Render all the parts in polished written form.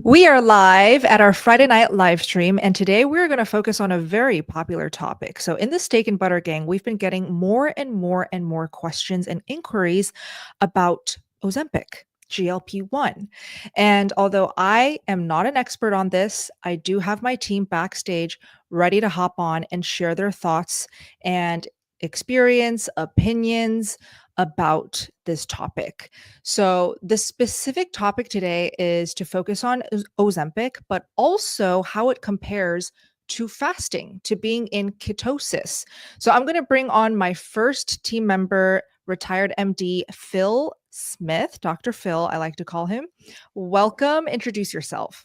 We are live at our Friday night live stream, and today we're going to focus on a very popular topic. So, in the Steak and Butter Gang, we've been getting more and more and more questions and inquiries about Ozempic, GLP-1. And although I am not an expert on this, I do have my team backstage ready to hop on and share their thoughts and experience, opinions about this topic. So, the specific topic today is to focus on Ozempic, but also how it compares to fasting, to being in ketosis. So, I'm going to bring on my first team member, retired MD Phil Smith, Dr. Phil, I like to call him. Welcome. Introduce yourself.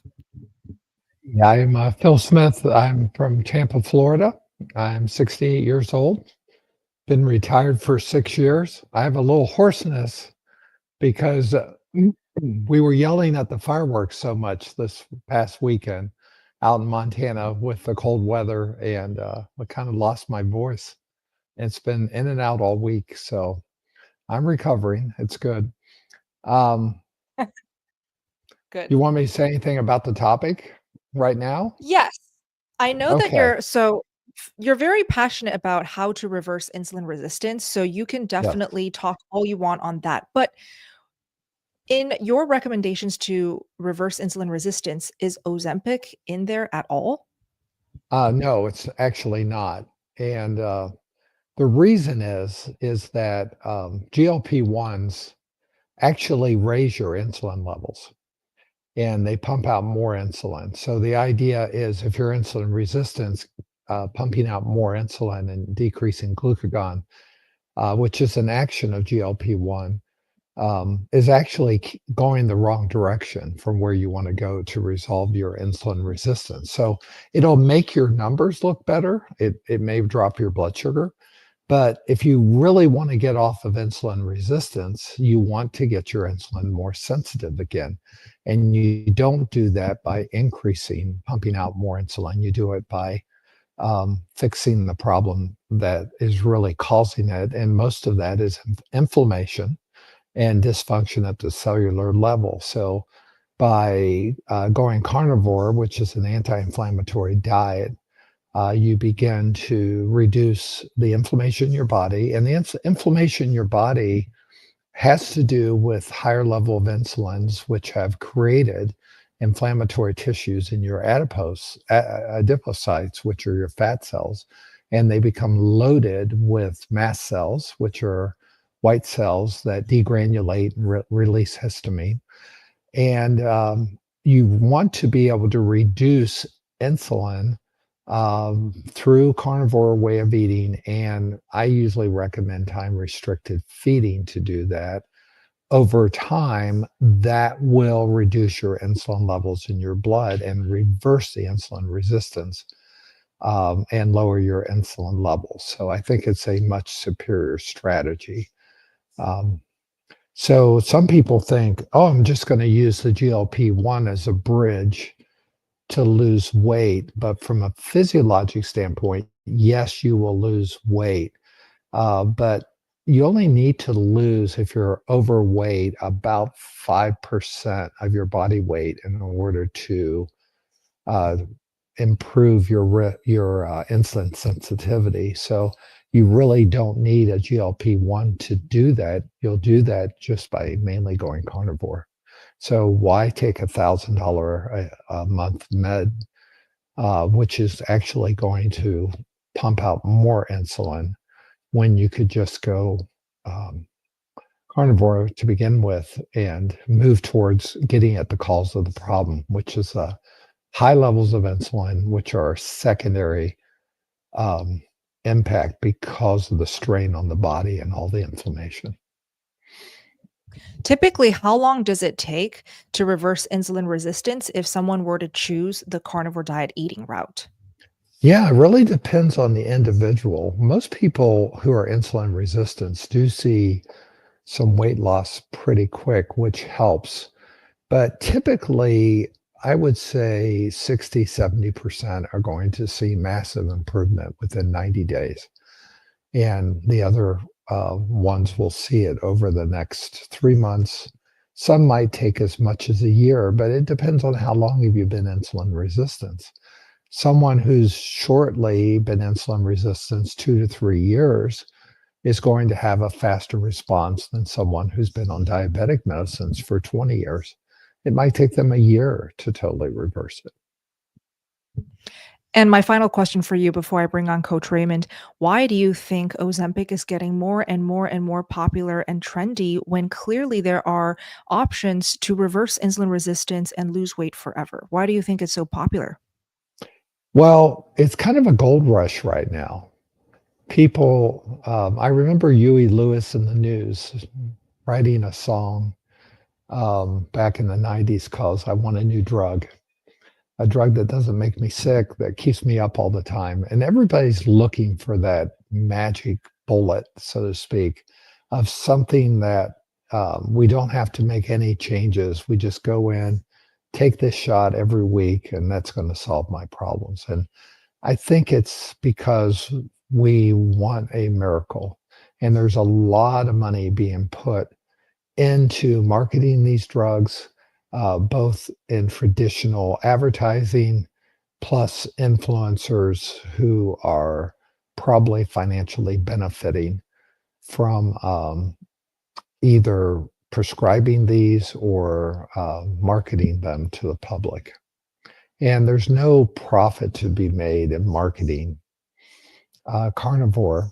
Yeah, I'm Phil Smith. I'm from Tampa, Florida. I'm 68 years old. Been retired for 6 years. I have a little hoarseness because we were yelling at the fireworks so much this past weekend out in Montana with the cold weather, and I kind of lost my voice. It's been in and out all week, so I'm recovering. It's good. Um, Good. you want me to say anything about the topic right now? Yes. I know that Okay. you're very passionate about how to reverse insulin resistance, so you can Yes. definitely talk all you want on that. But in your recommendations to reverse insulin resistance, is Ozempic in there at all? No, it's actually not. And the reason is that GLP-1s actually raise your insulin levels and they pump out more insulin. So the idea is if you're insulin resistant, pumping out more insulin and decreasing glucagon, which is an action of GLP-1, is actually going the wrong direction from where you want to go to resolve your insulin resistance. So it'll make your numbers look better. It may drop your blood sugar. But if you really want to get off of insulin resistance, you want to get your insulin more sensitive again. And you don't do that by increasing, pumping out more insulin. You do it by fixing the problem that is really causing it. And most of that is inflammation and dysfunction at the cellular level. So by going carnivore, which is an anti-inflammatory diet, you begin to reduce the inflammation in your body. And the inflammation in your body has to do with higher level of insulins, which have created inflammatory tissues in your adipocytes, which are your fat cells, and they become loaded with mast cells, which are white cells that degranulate and release histamine. And you want to be able to reduce insulin through carnivore way of eating. And I usually recommend time restricted feeding to do that. Over time, that will reduce your insulin levels in your blood and reverse the insulin resistance and lower your insulin levels. So I think it's a much superior strategy. So some people think, oh, I'm just going to use the GLP-1 as a bridge to lose weight. But from a physiologic standpoint, yes, you will lose weight. But you only need to lose, if you're overweight, about 5% of your body weight in order to uh, improve your insulin sensitivity. So you really don't need a GLP-1 to do that. You'll do that just by mainly going carnivore. So why take $1,000 a month med, which is actually going to pump out more insulin when you could just go carnivore to begin with and move towards getting at the cause of the problem, which is high levels of insulin, which are secondary impact because of the strain on the body and all the inflammation. Typically, how long does it take to reverse insulin resistance if someone were to choose the carnivore diet eating route? Yeah, it really depends on the individual. Most people who are insulin resistant do see some weight loss pretty quick, which helps. But typically, I would say 60, 70% are going to see massive improvement within 90 days. And the other ones will see it over the next 3 months Some might take as much as a year, but it depends on how long have you been insulin resistant. Someone who's shortly been insulin resistant 2 to 3 years is going to have a faster response than someone who's been on diabetic medicines for 20 years. It might take them a year to totally reverse it. And my final question for you before I bring on Coach Raymond, why do you think Ozempic is getting more and more and more popular and trendy when clearly there are options to reverse insulin resistance and lose weight forever? Why do you think it's so popular? Well, it's kind of a gold rush right now. People, I remember Huey Lewis in the news writing a song back in the 90s called I Want a New Drug, a drug that doesn't make me sick, that keeps me up all the time. And everybody's looking for that magic bullet, so to speak, of something that we don't have to make any changes. We just go in, take this shot every week, and that's going to solve my problems. And I think it's because we want a miracle. And there's a lot of money being put into marketing these drugs, both in traditional advertising, plus influencers who are probably financially benefiting from either prescribing these or marketing them to the public. And there's no profit to be made in marketing carnivore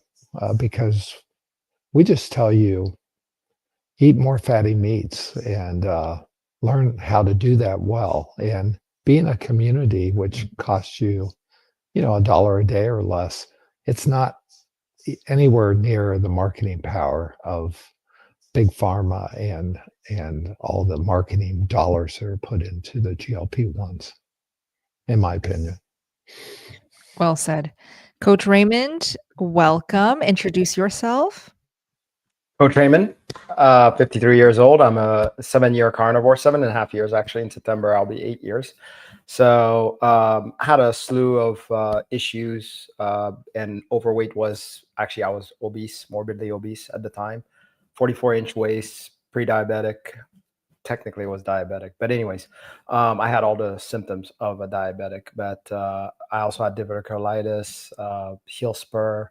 because we just tell you eat more fatty meats and learn how to do that well. And be in a community which costs you, $1 a day or less. It's not anywhere near the marketing power of big pharma and all the marketing dollars that are put into the GLP-1s, in my opinion. Well said. Coach Raymond, welcome. Introduce yourself. Coach Raymond, 53 years old. I'm a 7-year carnivore, 7.5 years actually. In September, I'll be 8 years. So had a slew of issues, and overweight was actually, I was obese, morbidly obese at the time, 44-inch waist, pre-diabetic. Technically was diabetic, but anyways, I had all the symptoms of a diabetic, but I also had diverticulitis, heel spur,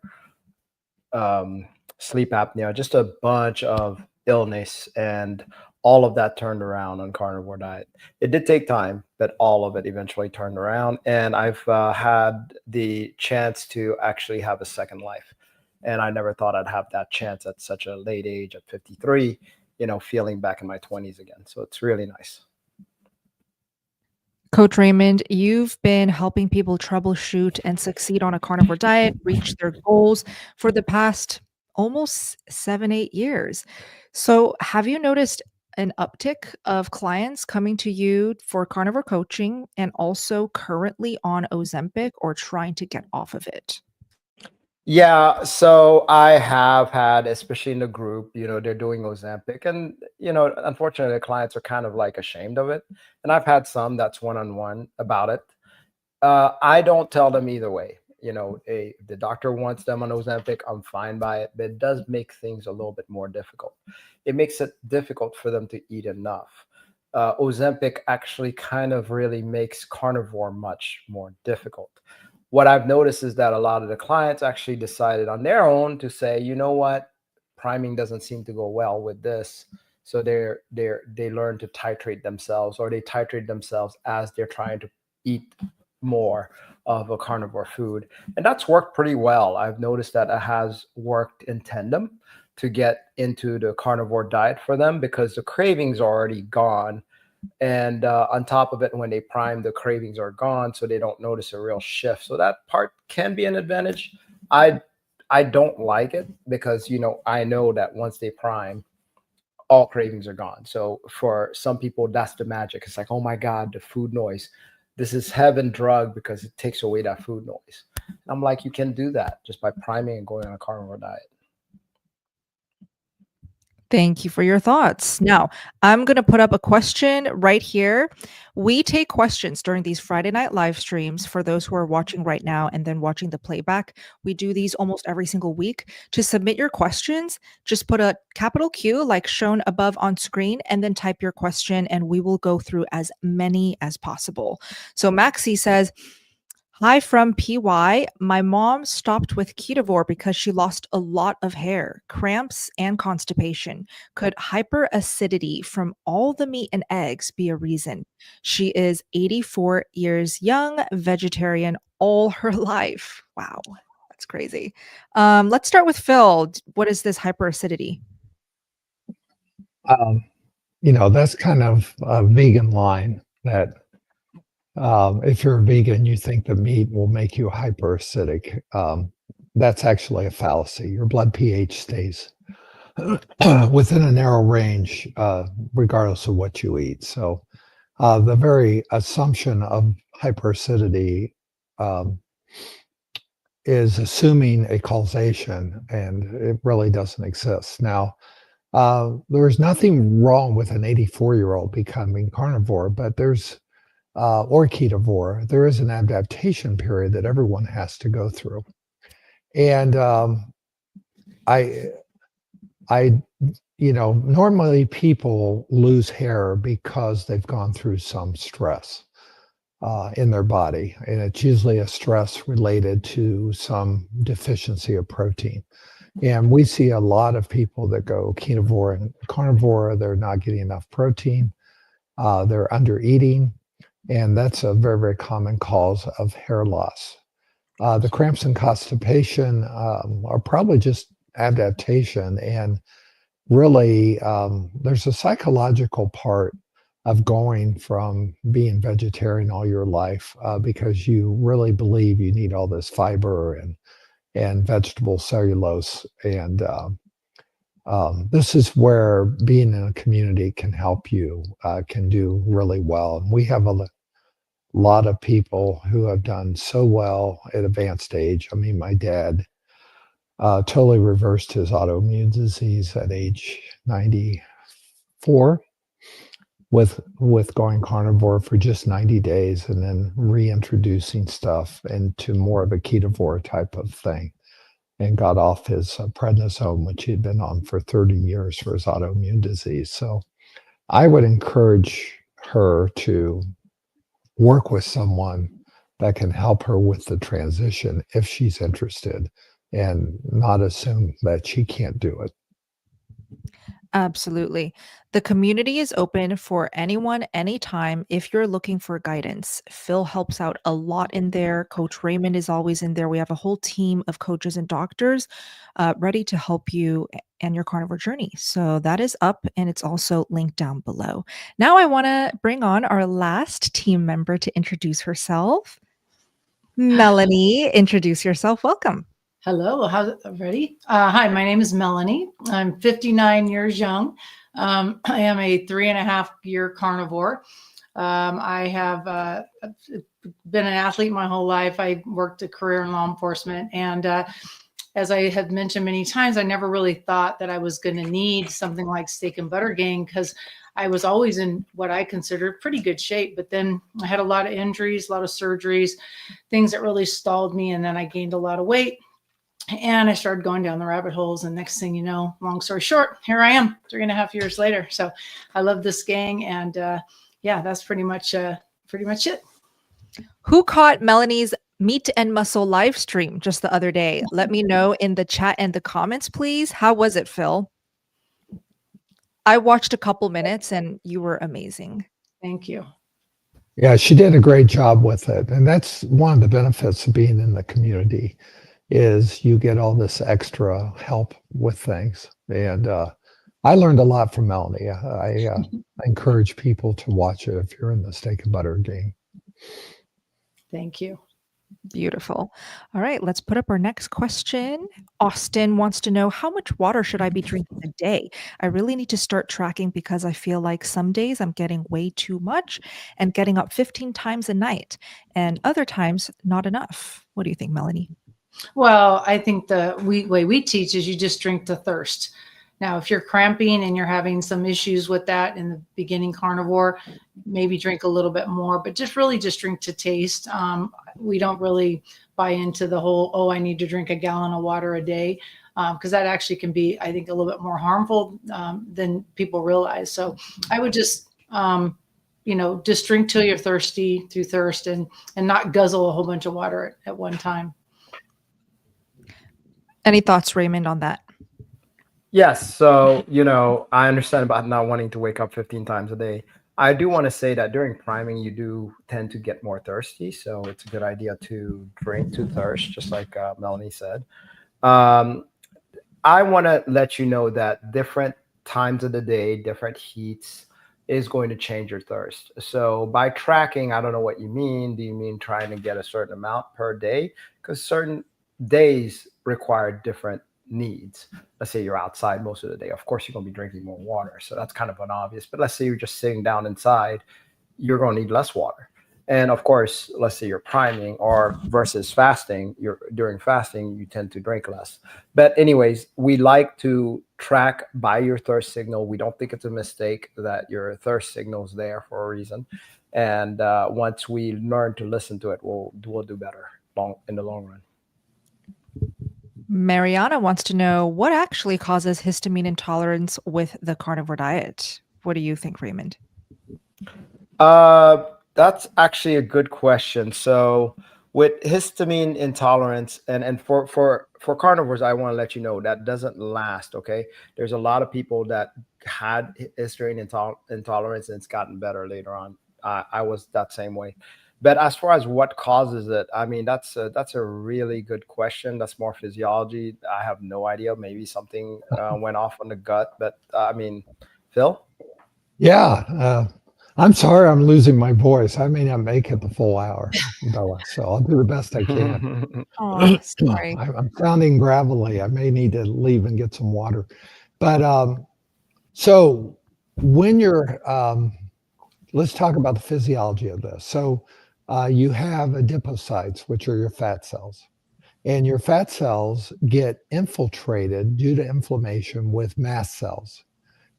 sleep apnea, just a bunch of illness, and all of that turned around on carnivore diet. It did take time, but all of it eventually turned around, and I've had the chance to actually have a second life. And I never thought I'd have that chance at such a late age, at 53, feeling back in my 20s again. So it's really nice. Coach Raymond, you've been helping people troubleshoot and succeed on a carnivore diet, reach their goals for the past almost 7, 8 years. So, have you noticed an uptick of clients coming to you for carnivore coaching and also currently on Ozempic or trying to get off of it? Yeah, so I have had, especially in the group, they're doing Ozempic, and unfortunately, the clients are kind of like ashamed of it. And I've had some that's one-on-one about it. I don't tell them either way. If the doctor wants them on Ozempic, I'm fine by it, but it does make things a little bit more difficult. It makes it difficult for them to eat enough. Ozempic actually kind of really makes carnivore much more difficult. What I've noticed is that a lot of the clients actually decided on their own to say, you know what, priming doesn't seem to go well with this. So they learn to titrate themselves, or they titrate themselves as they're trying to eat more of a carnivore food. And that's worked pretty well. I've noticed that it has worked in tandem to get into the carnivore diet for them, because the cravings are already gone. And on top of it, when they prime, the cravings are gone, so they don't notice a real shift. So that part can be an advantage. I don't like it because, I know that once they prime, all cravings are gone. So for some people, that's the magic. It's like, oh my God, the food noise. This is heaven drug because it takes away that food noise. And I'm like, you can do that just by priming and going on a carnivore diet. Thank you for your thoughts. Now, I'm going to put up a question right here. We take questions during these Friday night live streams for those who are watching right now and then watching the playback. We do these almost every single week. To submit your questions, just put a capital Q like shown above on screen and then type your question and we will go through as many as possible. So Maxie says, hi from PY. My mom stopped with Ketovore because she lost a lot of hair, cramps, and constipation. Could hyperacidity from all the meat and eggs be a reason? She is 84 years young, vegetarian all her life. Wow, that's crazy. Let's start with Phil. What is this hyperacidity? That's kind of a vegan line that if you're a vegan, you think the meat will make you hyperacidic. That's actually a fallacy. Your blood pH stays within a narrow range, regardless of what you eat. So the very assumption of hyperacidity is assuming a causation, and it really doesn't exist. Now, there's nothing wrong with an 84-year-old becoming carnivore, but or ketovore, there is an adaptation period that everyone has to go through. And normally people lose hair because they've gone through some stress in their body. And it's usually a stress related to some deficiency of protein. And we see a lot of people that go ketovore and carnivore, they're not getting enough protein, they're under eating. And that's a very, very common cause of hair loss. The cramps and constipation are probably just adaptation. And really, there's a psychological part of going from being vegetarian all your life because you really believe you need all this fiber and vegetable cellulose. And this is where being in a community can help you, can do really well. And we have a lot of people who have done so well at advanced age. I mean, my dad totally reversed his autoimmune disease at age 94 with going carnivore for just 90 days and then reintroducing stuff into more of a ketovore type of thing, and got off his prednisone, which he'd been on for 30 years for his autoimmune disease. So I would encourage her to work with someone that can help her with the transition if she's interested, and not assume that she can't do it. Absolutely. The community is open for anyone, anytime, if you're looking for guidance. Phil helps out a lot in there. Coach Raymond is always in there. We have a whole team of coaches and doctors ready to help you and your carnivore journey. So that is up and it's also linked down below. Now I want to bring on our last team member to introduce herself. Melanie, introduce yourself. Welcome. Hello, how's ready? Hi, my name is Melanie. I'm 59 years young. I am a 3.5-year carnivore. I have been an athlete my whole life. I worked a career in law enforcement. And as I have mentioned many times, I never really thought that I was going to need something like steak and butter gang, because I was always in what I considered pretty good shape. But then I had a lot of injuries, a lot of surgeries, things that really stalled me. And then I gained a lot of weight. And I started going down the rabbit holes. And next thing you know, long story short, here I am 3.5 years later. So I love this gang. And yeah, that's pretty much it. Who caught Melanie's Meat and Muscle live stream just the other day? Let me know in the chat and the comments, please. How was it, Phil? I watched a couple minutes and you were amazing. Thank you. Yeah, she did a great job with it. And that's one of the benefits of being in the community, is you get all this extra help with things. And I learned a lot from Melanie. I encourage people to watch it if you're in the steak and butter game. Thank you. Beautiful. All right, let's put up our next question. Austin wants to know, how much water should I be drinking a day? I really need to start tracking because I feel like some days I'm getting way too much and getting up 15 times a night, and other times not enough. What do you think, Melanie? Well, I think the way we teach is you just drink to thirst. Now, if you're cramping and you're having some issues with that in the beginning carnivore, maybe drink a little bit more, but just drink to taste. We don't really buy into the whole, oh, I need to drink a gallon of water a day, because that actually can be, I think, a little bit more harmful than people realize. So I would just, just drink till you're thirsty through thirst, and not guzzle a whole bunch of water at one time. Any thoughts, Raymond, on that? Yes. So, I understand about not wanting to wake up 15 times a day. I do want to say that during priming, you do tend to get more thirsty. So it's a good idea to drink to thirst, just like Melanie said. I want to let you know that different times of the day, different heats is going to change your thirst. So by tracking, I don't know what you mean. Do you mean trying to get a certain amount per day? Because certain days require different needs. Let's say you're outside most of the day. Of course, you're going to be drinking more water. So that's kind of an obvious. But let's say you're just sitting down inside, you're going to need less water. And of course, let's say you're priming or versus fasting, during fasting, you tend to drink less. But anyways, we like to track by your thirst signal. We don't think it's a mistake that your thirst signal is there for a reason. And once we learn to listen to it, we'll do better in the long run. Mariana wants to know what actually causes histamine intolerance with the carnivore diet. What do you think, Raymond? That's actually a good question. So with histamine intolerance, and for carnivores, I want to let you know that doesn't last. Okay, there's a lot of people that had histamine intolerance and it's gotten better later on. I was that same way. But as far as what causes it, I mean, that's a really good question. That's more physiology. I have no idea. Maybe something went off on the gut. But I mean, Phil? Yeah. I'm sorry I'm losing my voice. I may not make it the full hour, Bella, so I'll do the best I can. Oh, sorry. I'm sounding gravelly. I may need to leave and get some water. But so when you're, let's talk about the physiology of this. So you have adipocytes, which are your fat cells. And your fat cells get infiltrated due to inflammation with mast cells.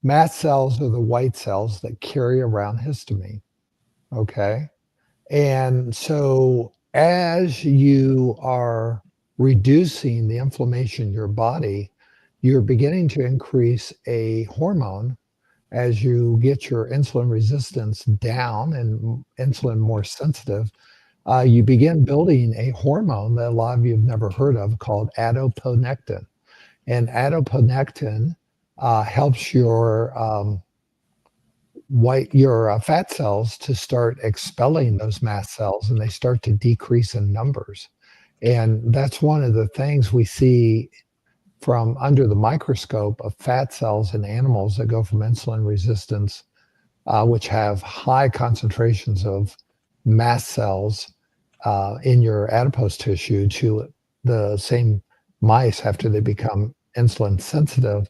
Mast cells are the white cells that carry around histamine. Okay. And so as you are reducing the inflammation in your body, you're beginning to increase a hormone as you get your insulin resistance down and insulin more sensitive. You begin building a hormone that a lot of you have never heard of called adiponectin. And adiponectin helps your fat cells to start expelling those mast cells, and they start to decrease in numbers. And that's one of the things we see from under the microscope of fat cells in animals that go from insulin resistance, which have high concentrations of mast cells in your adipose tissue, to the same mice after they become insulin sensitive.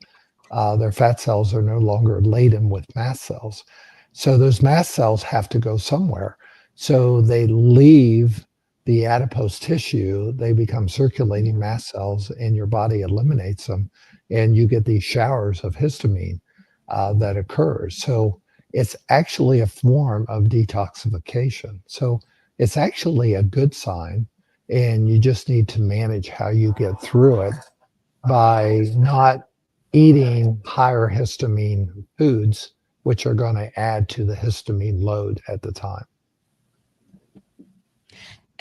Their fat cells are no longer laden with mast cells. So those mast cells have to go somewhere. So they leave the adipose tissue, they become circulating mast cells, and your body eliminates them. And you get these showers of histamine that occurs. So it's actually a form of detoxification. So it's actually a good sign. And you just need to manage how you get through it by not eating higher histamine foods, which are going to add to the histamine load at the time.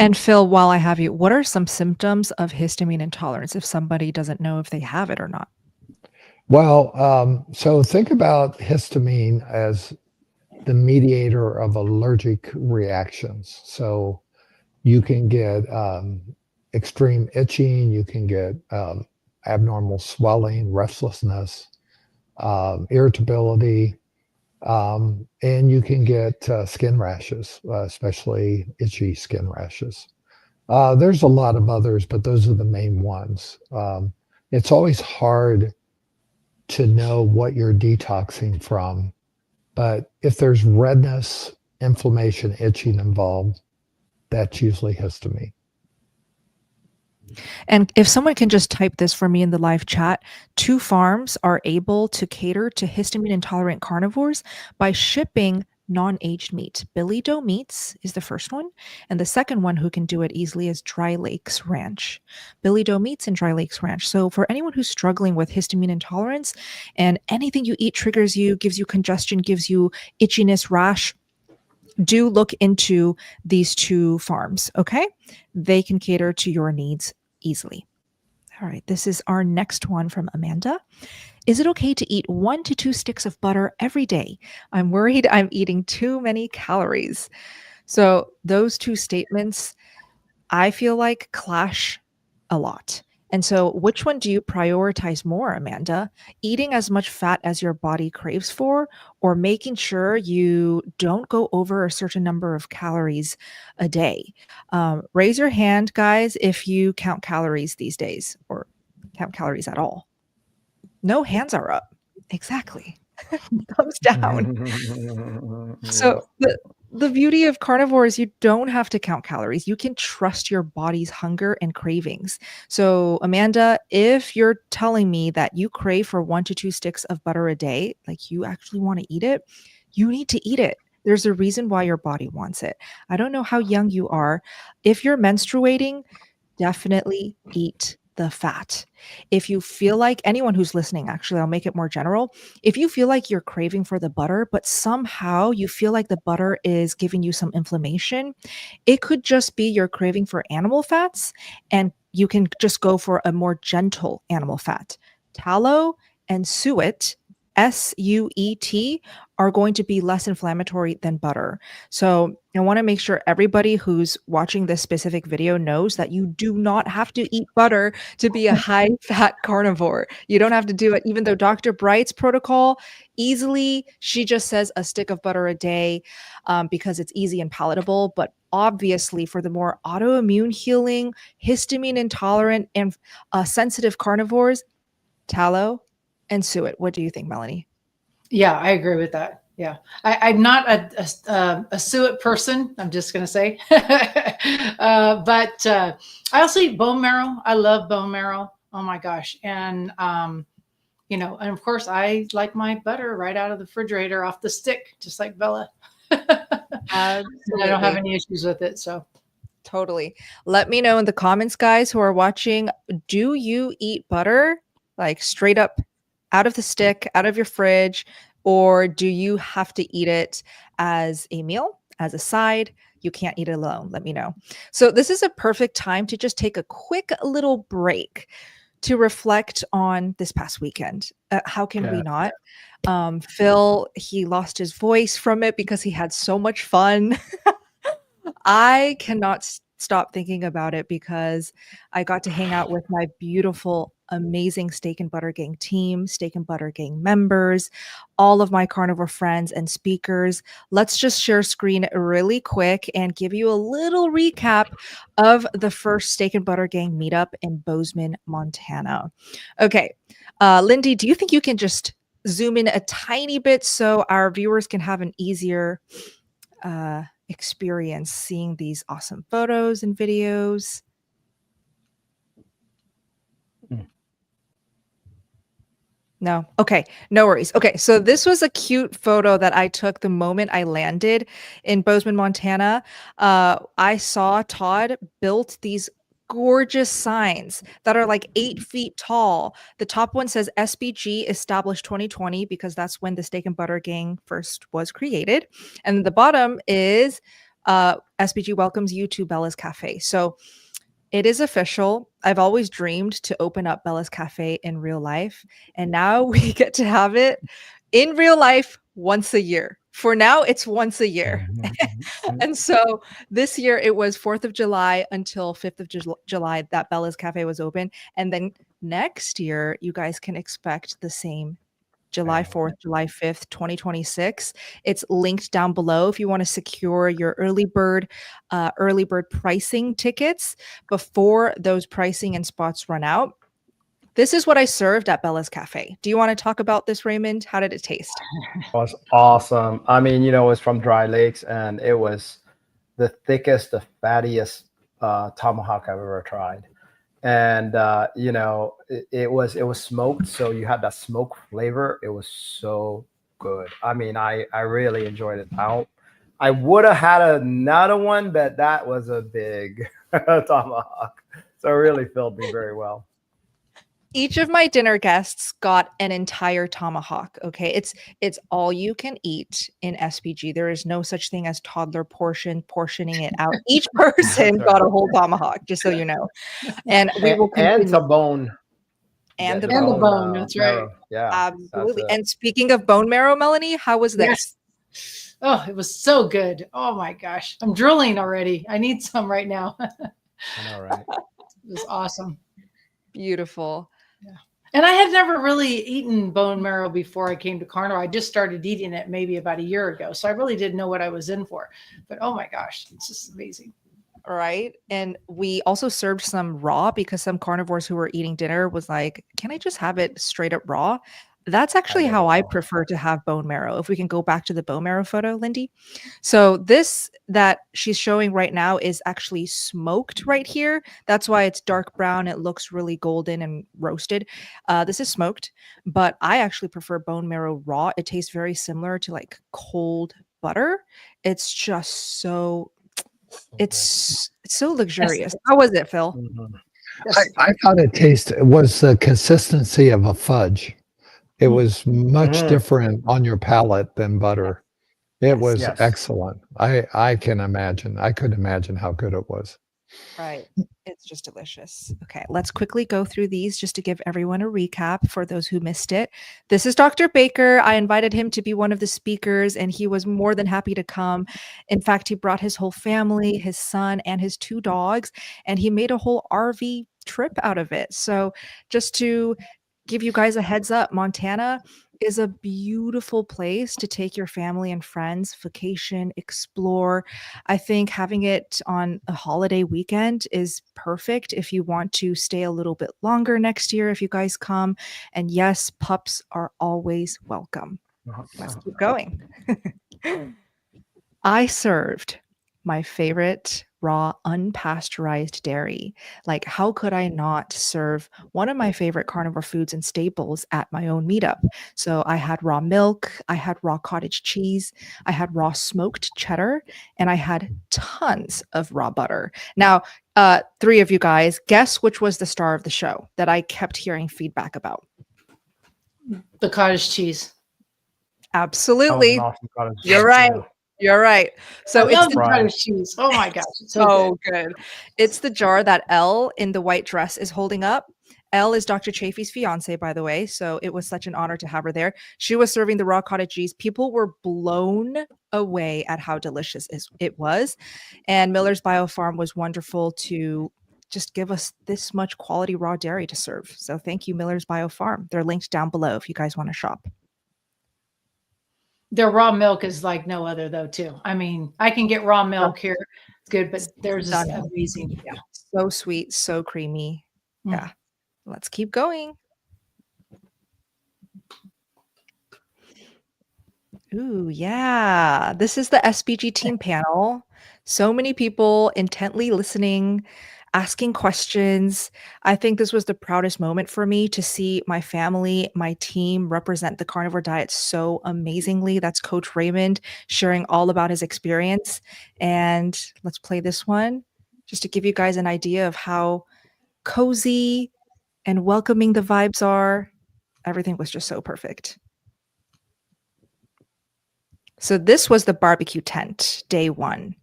And Phil, while I have you, what are some symptoms of histamine intolerance if somebody doesn't know if they have it or not? Well, so think about histamine as the mediator of allergic reactions. So you can get extreme itching, you can get abnormal swelling, restlessness, irritability, and you can get skin rashes, especially itchy skin rashes. There's a lot of others, but those are the main ones. It's always hard to know what you're detoxing from, but if there's redness, inflammation, itching involved, that's usually histamine. And if someone can just type this for me in the live chat, 2 farms are able to cater to histamine intolerant carnivores by shipping non-aged meat. Billy Doe Meats is the first one, and the second one who can do it easily is Dry Lakes Ranch. Billy Doe Meats and Dry Lakes Ranch. So for anyone who's struggling with histamine intolerance and anything you eat triggers you, gives you congestion, gives you itchiness, rash, do look into these 2 farms, okay? They can cater to your needs easily. All right, this is our next one from Amanda. Is it okay to eat 1 to 2 sticks of butter every day? I'm worried I'm eating too many calories. So those 2 statements, I feel like clash a lot. And so which one do you prioritize more, Amanda? Eating as much fat as your body craves for, or making sure you don't go over a certain number of calories a day? Raise your hand, guys, if you count calories these days or count calories at all. No hands are up. Exactly. Thumbs down. So the beauty of carnivore is you don't have to count calories. You can trust your body's hunger and cravings. So Amanda, if you're telling me that you crave for 1 to 2 sticks of butter a day, like you actually want to eat it, you need to eat it. There's a reason why your body wants it. I don't know how young you are. If you're menstruating, definitely eat the fat. If you feel like anyone who's listening, actually, I'll make it more general. If you feel like you're craving for the butter, but somehow you feel like the butter is giving you some inflammation, it could just be you're craving for animal fats, and you can just go for a more gentle animal fat. Tallow and suet, S-U-E-T, are going to be less inflammatory than butter. So I want to make sure everybody who's watching this specific video knows that you do not have to eat butter to be a high fat carnivore. You don't have to do it, even though Dr. Bright's protocol easily, she just says a stick of butter a day because it's easy and palatable. But obviously for the more autoimmune healing, histamine intolerant, and sensitive carnivores, tallow and suet. What do you think, Melanie? Yeah, I agree with that. Yeah, I'm not a suet person. I'm just going to say, but I also eat bone marrow. I love bone marrow. Oh my gosh. And, and of course I like my butter right out of the refrigerator off the stick, just like Bella. I don't have any issues with it. So totally. Let me know in the comments, guys, who are watching, do you eat butter like straight up out of the stick, out of your fridge, or do you have to eat it as a meal, as a side? You can't eat it alone. Let me know. So this is a perfect time to just take a quick little break to reflect on this past weekend. How can we not? Phil, he lost his voice from it because he had so much fun. I cannot stop thinking about it because I got to hang out with my beautiful, amazing Steak and Butter Gang team, Steak and Butter Gang members, all of my carnivore friends and speakers. Let's just share screen really quick and give you a little recap of the first Steak and Butter Gang meetup in Bozeman, Montana. Okay, Lindy, do you think you can just zoom in a tiny bit so our viewers can have an easier experience seeing these awesome photos and videos? No. Okay. No worries. Okay. So this was a cute photo that I took the moment I landed in Bozeman, Montana. I saw Todd built these gorgeous signs that are like 8 feet tall. The top one says SBG established 2020 because that's when the Steak and Butter Gang first was created. And the bottom is SBG welcomes you to Bella's Cafe. So it is official. I've always dreamed to open up Bella's Cafe in real life, and now we get to have it in real life once a year. For now, it's once a year. And so this year it was 4th of July until 5th of July that Bella's Cafe was open. And then next year, you guys can expect the same. July 4th, July 5th, 2026. It's linked down below if you want to secure your early bird pricing tickets before those pricing and spots run out. This is what I served at Bella's Cafe. Do you want to talk about this, Raymond? How did it taste? It was awesome. I mean, it was from Dry Lakes, and it was the thickest, the fattiest tomahawk I've ever tried. and it was smoked, so you had that smoke flavor. It was so good. I mean, I really enjoyed it. I would have had another one, but that was a big tomahawk, so it really filled me very well. Each of my dinner guests got an entire tomahawk. Okay. It's all you can eat in SPG. There is no such thing as toddler portioning it out. Each person That's got right. a whole tomahawk, just so you know. And we will And continue. the bone. And the And the bone. bone, that's right. marrow. Yeah, Absolutely. that's it. And speaking of bone marrow, Melanie, how was this? Yes. Oh, it was so good. Oh my gosh. I'm drooling already. I need some right now. It I know, right? was awesome. Beautiful. And I had never really eaten bone marrow before I came to Carnivore. I just started eating it maybe about a year ago. So I really didn't know what I was in for. But oh my gosh, it's just amazing. Right. And we also served some raw because some carnivores who were eating dinner was like, can I just have it straight up raw? That's actually love how it I raw. prefer to have bone marrow. If we can go back to the bone marrow photo, Lindy. So this that she's showing right now is actually smoked right here. That's why it's dark brown. It looks really golden and roasted. This is smoked, but I actually prefer bone marrow raw. It tastes very similar to like cold butter. It's just so it's so luxurious. How was it, Phil? Mhm. I thought it was the consistency of a fudge. It was much Mhm. different on your palate than butter. It was Yes. excellent. I can imagine. I could imagine how good it was. Right. It's just delicious. Okay, let's quickly go through these just to give everyone a recap for those who missed it. This is Dr. Baker. I invited him to be one of the speakers, and he was more than happy to come. In fact, he brought his whole family, his son, and his 2 dogs, and he made a whole RV trip out of it. So, just to give you guys a heads up, Montana is a beautiful place to take your family and friends, vacation, explore. I think having it on a holiday weekend is perfect if you want to stay a little bit longer next year if you guys come. And yes, pups are always welcome. Let's keep going. I served my favorite raw unpasteurized dairy. Like, how could I not serve one of my favorite carnivore foods and staples at my own meetup? So I had raw milk, I had raw cottage cheese, I had raw smoked cheddar, and I had tons of raw butter. Now, 3 of you guys, guess which was the star of the show that I kept hearing feedback about? The cottage cheese. That was Absolutely. an awesome cottage You're cheese, right. yeah. You're right. So I it's love the the Right. cottage cheese. Oh my gosh. It's so Oh, good. It's the jar that Elle in the white dress is holding up. Elle is Dr. Chafee's fiance, by the way. So it was such an honor to have her there. She was serving the raw cottage cheese. People were blown away at how delicious it was. And Miller's Biofarm was wonderful to just give us this much quality raw dairy to serve. So thank you, Miller's Biofarm. They're linked down below if you guys want to shop. Their raw milk is like no other though too. I mean, I can get raw milk here. It's good, but theirs is Stunning. amazing. Yeah. So sweet, so creamy. Mm. Yeah. Let's keep going. Ooh, yeah. This is the SBG team panel. So many people intently listening, asking questions. I think this was the proudest moment for me to see my family, my team represent the carnivore diet so amazingly. That's Coach Raymond sharing all about his experience. And let's play this one just to give you guys an idea of how cozy and welcoming the vibes are. Everything was just so perfect. So this was the barbecue tent, day 1.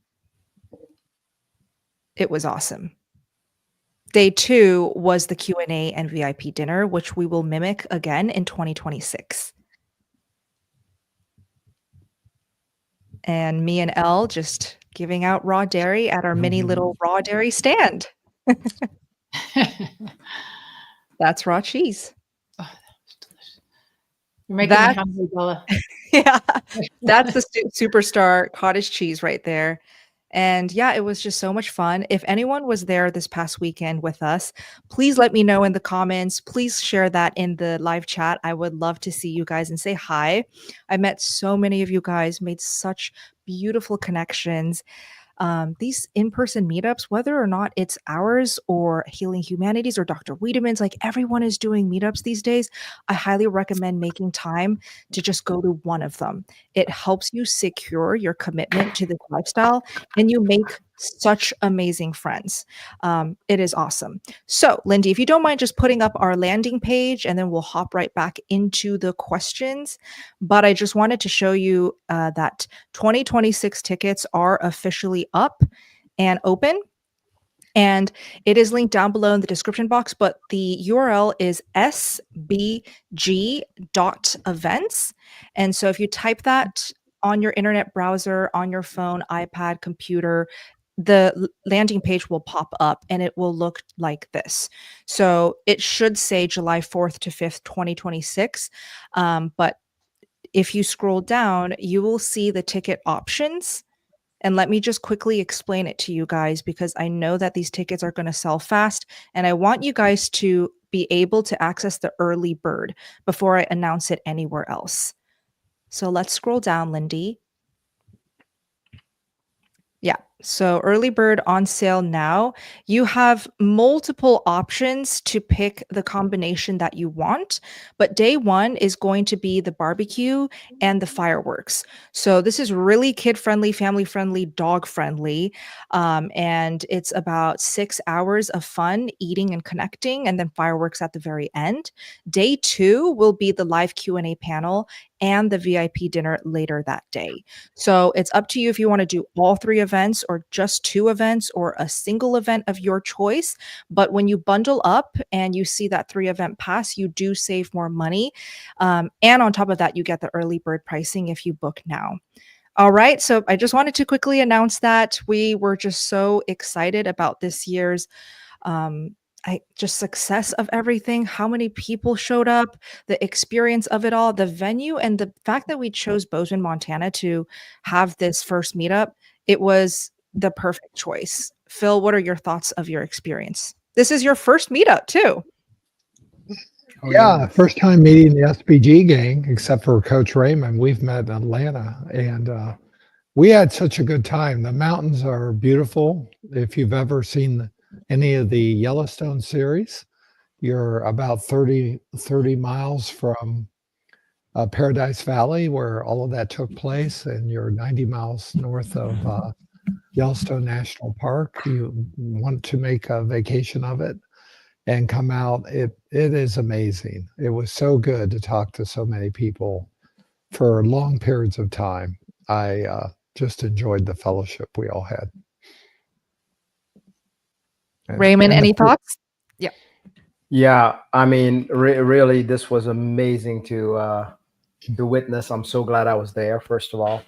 It was awesome. Day 2 was the Q&A and VIP dinner, which we will mimic again in 2026. And me and Elle just giving out raw dairy at our mini little raw dairy stand. That's raw cheese. Oh, that's delicious. You're making me hungry, Bella. Yeah, that's the superstar cottage cheese right there. And yeah, it was just so much fun. If anyone was there this past weekend with us, please let me know in the comments. Please share that in the live chat. I would love to see you guys and say hi. I met so many of you guys, made such beautiful connections. these in-person meetups, whether or not it's ours or Healing Humanities or Dr. Wiedemann's, like everyone is doing meetups these days. I highly recommend making time to just go to one of them. It helps you secure your commitment to this lifestyle, and you make such amazing friends. It is awesome. So, Lindy, if you don't mind just putting up our landing page, and then we'll hop right back into the questions. But I just wanted to show you that 2026 tickets are officially up and open. And it is linked down below in the description box, but the URL is sbg.events. And so if you type that on your internet browser, on your phone, iPad, computer, the landing page will pop up and it will look like this. So it should say July 4th to 5th, 2026. But if you scroll down, you will see the ticket options. And let me just quickly explain it to you guys, because I know that these tickets are going to sell fast. And I want you guys to be able to access the early bird before I announce it anywhere else. So let's scroll down, Lindy. Yeah. So early bird on sale now. You have multiple options to pick the combination that you want, but day one is going to be the barbecue and the fireworks. So this is really kid-friendly, family-friendly, dog-friendly, and it's about 6 hours of fun, eating and connecting, and then fireworks at the very end. Day two will be the live Q&A panel and the VIP dinner later that day. So it's up to you if you want to do all three events or just two events or a single event of your choice. But when you bundle up and you see that 3-event pass, you do save more money. And on top of that, you get the early bird pricing if you book now. All right. So I just wanted to quickly announce that we were just so excited about this year's just success of everything, how many people showed up, the experience of it all, the venue, and the fact that we chose Bozeman, Montana to have this first meetup. It was the perfect choice. Phil, what are your thoughts of your experience? This is your first meetup too. Oh, Yeah, first time meeting the SBG gang, except for Coach Raymond. We've met in Atlanta, and we had such a good time. The mountains are beautiful. If you've ever seen any of the Yellowstone series, you're about 30 miles from Paradise Valley, where all of that took place, and you're 90 miles north of Yellowstone National Park. You want to make a vacation of it and come out. It is amazing. It was so good to talk to so many people for long periods of time. I just enjoyed the fellowship we all had. Raymond, any thoughts? Yeah. Yeah, I mean, really, this was amazing to witness. I'm so glad I was there. First of all,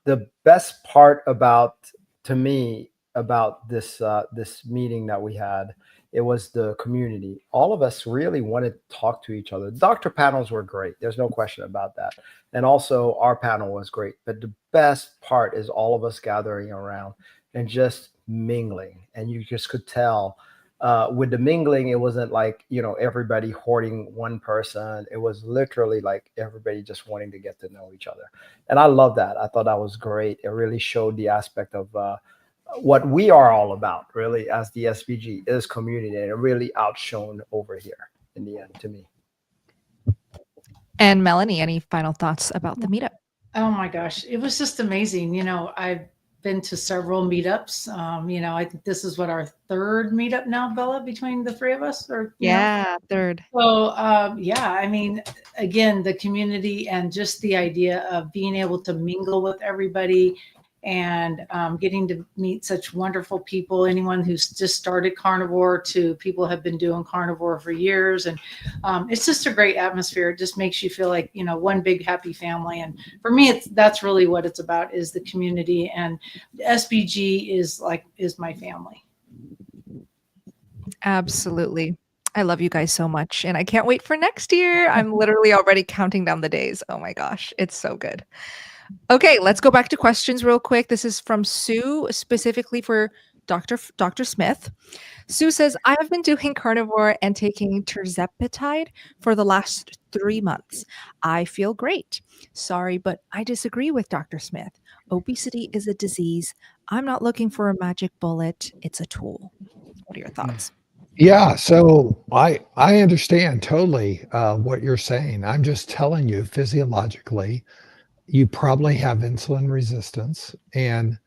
the best part to me about this meeting that we had, it was the community. All of us really wanted to talk to each other. Doctor panels were great. There's no question about that. And also our panel was great. But the best part is all of us gathering around and just mingling. And you just could tell with the mingling, it wasn't like, everybody hoarding one person. It was literally like everybody just wanting to get to know each other. And I love that. I thought that was great. It really showed the aspect of what we are all about, really, as the SBG is community. And it really outshone over here in the end to me. And Melanie, any final thoughts about the meetup? Oh my gosh, it was just amazing. I've been to several meetups. I think this is our third meetup now, Bella, between the three of us. Third. So I mean, again, the community and just the idea of being able to mingle with everybody and getting to meet such wonderful people, anyone who's just started carnivore to people who have been doing carnivore for years. And it's just a great atmosphere. It just makes you feel like, one big happy family. And for me, that's really what it's about, is the community. And SBG is my family. Absolutely. I love you guys so much. And I can't wait for next year. I'm literally already counting down the days. Oh my gosh, it's so good. Okay, let's go back to questions real quick. This is from Sue, specifically for Dr. Smith. Sue says, I have been doing carnivore and taking tirzepatide for the last 3 months. I feel great. Sorry, but I disagree with Dr. Smith. Obesity is a disease. I'm not looking for a magic bullet. It's a tool. What are your thoughts? Yeah, so I understand totally what you're saying. I'm just telling you physiologically, you probably have insulin resistance, and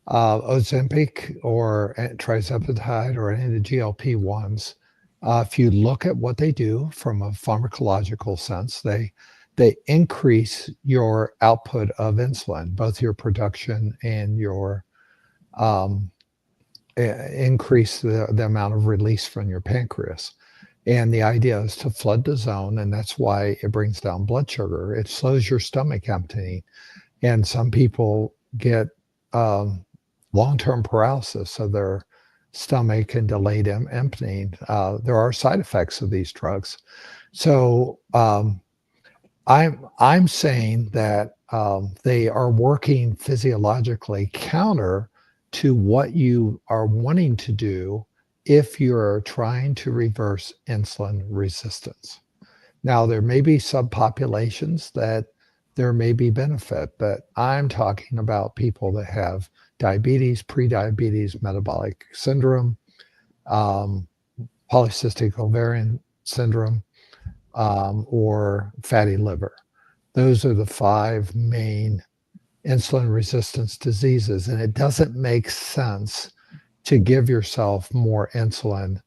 Ozempic or tirzepatide or any of the GLP-1s, if you look at what they do from a pharmacological sense, they increase your output of insulin, both your production and your um, increase the amount of release from your pancreas. And the idea is to flood the zone, and that's why it brings down blood sugar. It slows your stomach emptying, and some people get long-term paralysis of their stomach and delayed emptying. There are side effects of these drugs. So I'm saying that they are working physiologically counter to what you are wanting to do if you're trying to reverse insulin resistance. Now, there may be subpopulations that there may be benefit, but I'm talking about people that have diabetes, prediabetes, metabolic syndrome, um, polycystic ovarian syndrome, or fatty liver. Those are the 5 main insulin resistance diseases, and it doesn't make sense to give yourself more insulin,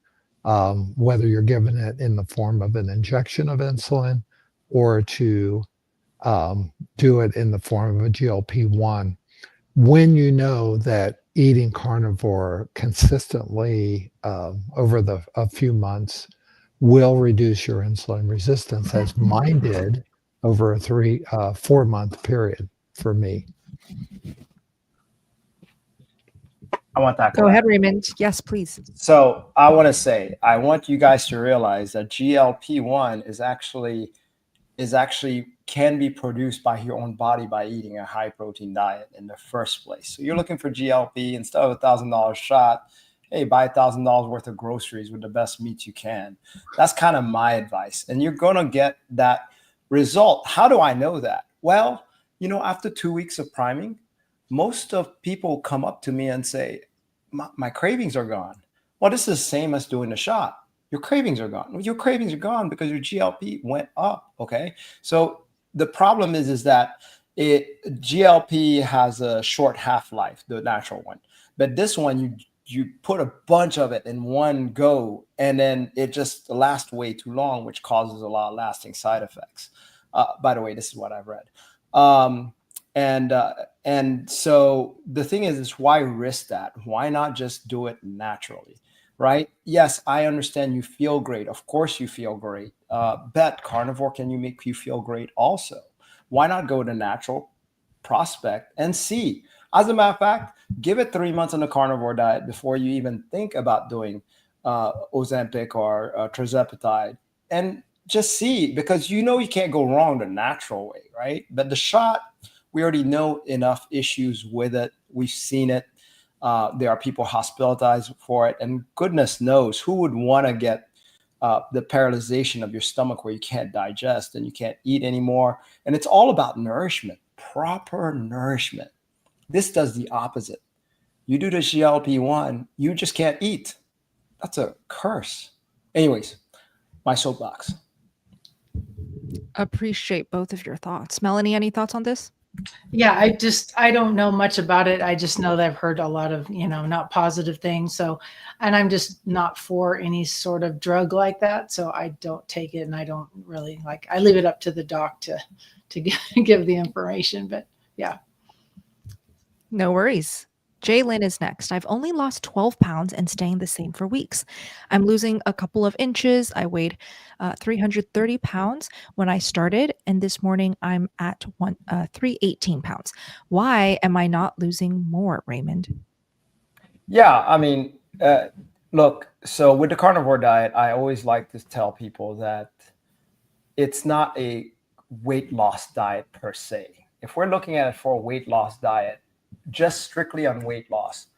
whether you're given it in the form of an injection of insulin or to do it in the form of a GLP-1, when you know that eating carnivore consistently over a few months will reduce your insulin resistance, as mine did over a 4-month period for me. I want that. Go ahead, Raymond. Yes, please. So I want to say, I want you guys to realize that GLP-1 is actually can be produced by your own body by eating a high protein diet in the first place. So you're looking for GLP, instead of $1,000 shot, hey, buy $1,000 worth of groceries with the best meat you can. That's kind of my advice. And you're going to get that result. How do I know that? Well, after 2 weeks of priming, most of people come up to me and say, my cravings are gone. Well, this is the same as doing the shot. Your cravings are gone. Your cravings are gone because your GLP went up. Okay. So the problem is that GLP has a short half-life, the natural one. But this one, you put a bunch of it in one go, and then it just lasts way too long, which causes a lot of lasting side effects. By the way, this is what I've read. And so the thing is why risk that? Why not just do it naturally? Right? Yes, I understand you feel great. Of course you feel great. Bet carnivore can make you feel great also. Why not go to natural prospect and see? As a matter of fact, give it 3 months on the carnivore diet before you even think about doing Ozempic or tirzepatide, and just see, because you can't go wrong the natural way, right? But the shot, we already know enough issues with it. We've seen it. There are people hospitalized for it, and goodness knows who would want to get the paralyzation of your stomach where you can't digest and you can't eat anymore. And it's all about nourishment, proper nourishment. This does the opposite. You do the GLP-1, you just can't eat. That's a curse. Anyways, my soapbox. Appreciate both of your thoughts. Melanie, any thoughts on this? Yeah, I don't know much about it. I just know that I've heard a lot of, not positive things. So, and I'm just not for any sort of drug like that. So I don't take it, and I don't really I leave it up to the doc to give the information, but yeah. No worries. Jaylyn is next. I've only lost 12 pounds and staying the same for weeks. I'm losing a couple of inches. I weighed 330 pounds when I started, and this morning I'm at 318 pounds. Why am I not losing more, Raymond? Yeah, I mean, look, so with the carnivore diet, I always like to tell people that it's not a weight loss diet per se. If we're looking at it for a weight loss diet, just strictly on weight loss,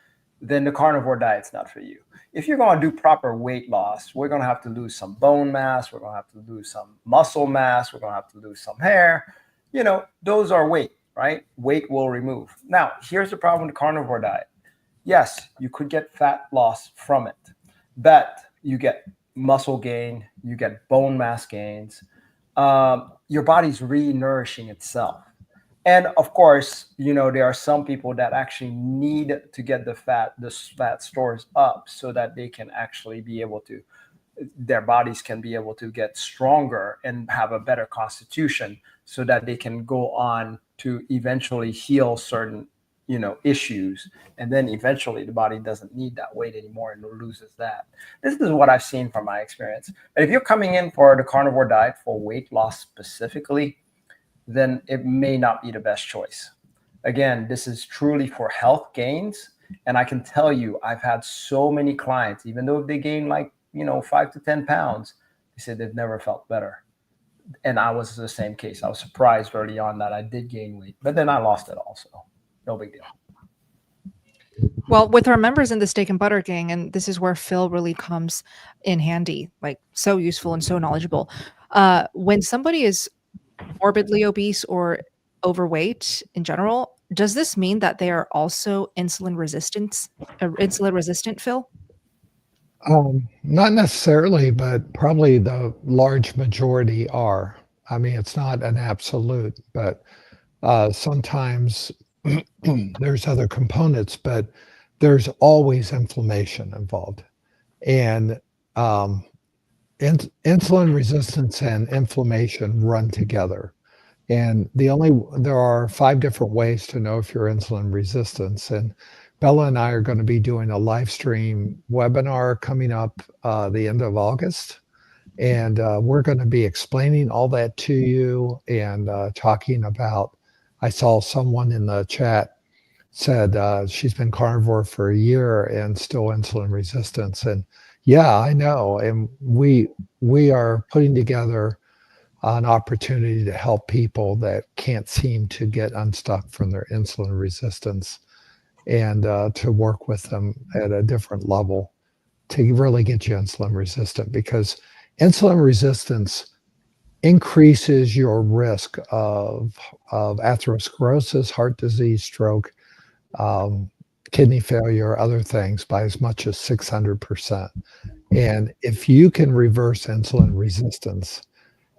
then the carnivore diet's not for you. If you're going to do proper weight loss, we're going to have to lose some bone mass. We're going to have to lose some muscle mass. We're going to have to lose some hair. Those are weight, right? Weight will remove. Now, here's the problem with the carnivore diet. Yes, you could get fat loss from it, but you get muscle gain, you get bone mass gains. Your body's re-nourishing itself. And of course, there are some people that actually need to get the fat stores up so that they can actually be able to, their bodies can be able to get stronger and have a better constitution so that they can go on to eventually heal certain, issues. And then eventually the body doesn't need that weight anymore and loses that. This is what I've seen from my experience. But if you're coming in for the carnivore diet for weight loss specifically, then it may not be the best choice. Again, this is truly for health gains. And I can tell you, I've had so many clients, even though they gain 5 to 10 pounds, they said they've never felt better. And I was the same case. I was surprised early on that I did gain weight, but then I lost it also. No big deal. Well, with our members in the Steak and Butter Gang, and this is where Phil really comes in handy, like so useful and so knowledgeable. When somebody is morbidly obese or overweight in general, does this mean that they are also insulin resistant, Phil? Not necessarily, but probably the large majority are. I mean, it's not an absolute, but sometimes there's other components, but there's always inflammation involved. And insulin resistance and inflammation run together. And there are 5 different ways to know if you're insulin resistant. And Bella and I are going to be doing a live stream webinar coming up the end of August. And we're going to be explaining all that to you and talking about, I saw someone in the chat said she's been carnivore for a year and still insulin resistance. And yeah, I know. And we are putting together an opportunity to help people that can't seem to get unstuck from their insulin resistance and to work with them at a different level to really get you insulin resistant, because insulin resistance increases your risk of atherosclerosis, heart disease, stroke, kidney failure, other things by as much as 600%. And if you can reverse insulin resistance,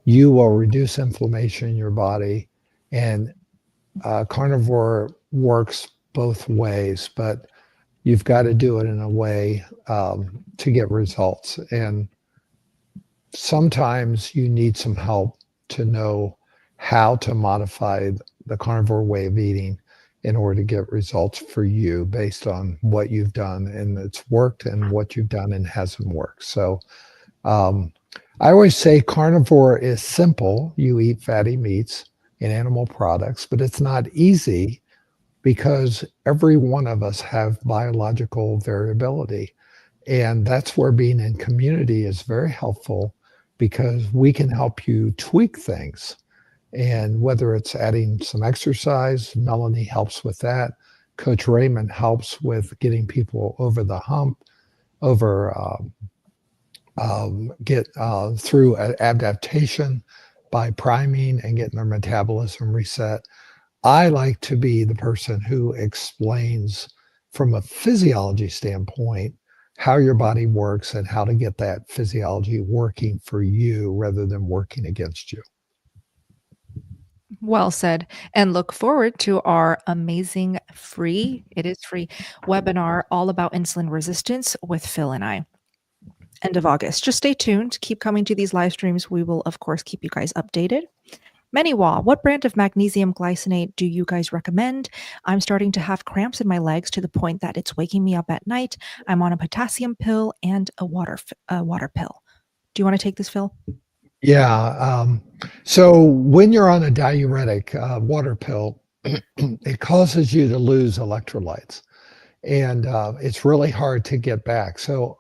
you will reduce inflammation in your body. And carnivore works both ways, but you've got to do it in a way to get results. And sometimes you need some help to know how to modify the carnivore way of eating in order to get results for you based on what you've done and it's worked and what you've done and hasn't worked. So I always say carnivore is simple. You eat fatty meats and animal products, but it's not easy because every one of us have biological variability. And that's where being in community is very helpful, because we can help you tweak things. And whether it's adding some exercise, Melanie helps with that. Coach Raymond helps with getting people over the hump, get through adaptation by priming and getting their metabolism reset. I like to be the person who explains from a physiology standpoint how your body works and how to get that physiology working for you rather than working against you. Well said. And look forward to our amazing free webinar all about insulin resistance with Phil and I. End of August. Just stay tuned. Keep coming to these live streams. We will, of course, keep you guys updated. Maniwa, what brand of magnesium glycinate do you guys recommend? I'm starting to have cramps in my legs to the point that it's waking me up at night. I'm on a potassium pill and a water pill. Do you want to take this, Phil? Yeah. So when you're on a diuretic water pill, it causes you to lose electrolytes. And it's really hard to get back. So